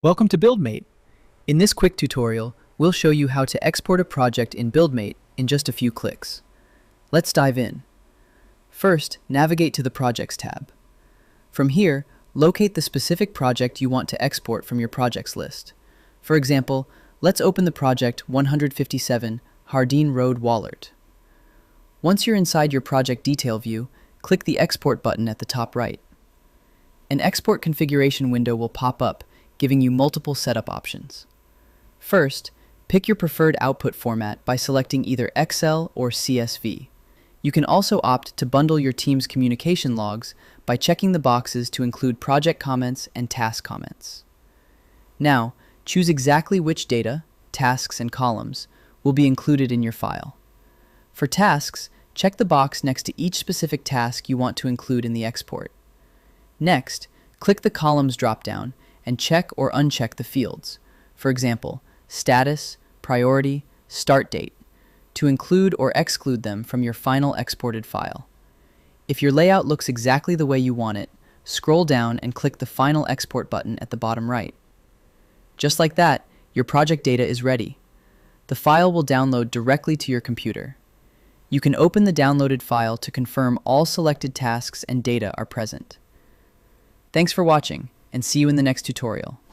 Welcome to Buildmate. In this quick tutorial, we'll show you how to export a project in Buildmate in just a few clicks. Let's dive in. First, navigate to the Projects tab. From here, locate the specific project you want to export from your projects list. For example, let's open the project 157 Hardin Road, Wallert. Once you're inside your project detail view, click the Export button at the top right. An export configuration window will pop up, giving you multiple setup options. First, pick your preferred output format by selecting either Excel or CSV. You can also opt to bundle your team's communication logs by checking the boxes to include project comments and task comments. Now, choose exactly which data, tasks, and columns will be included in your file. For tasks, check the box next to each specific task you want to include in the export. Next, click the Columns dropdown and check or uncheck the fields, for example, status, priority, start date, to include or exclude them from your final exported file. If your layout looks exactly the way you want it, scroll down and click the Final Export button at the bottom right. Just like that, your project data is ready. The file will download directly to your computer. You can open the downloaded file to confirm all selected tasks and data are present. Thanks for watching, and see you in the next tutorial.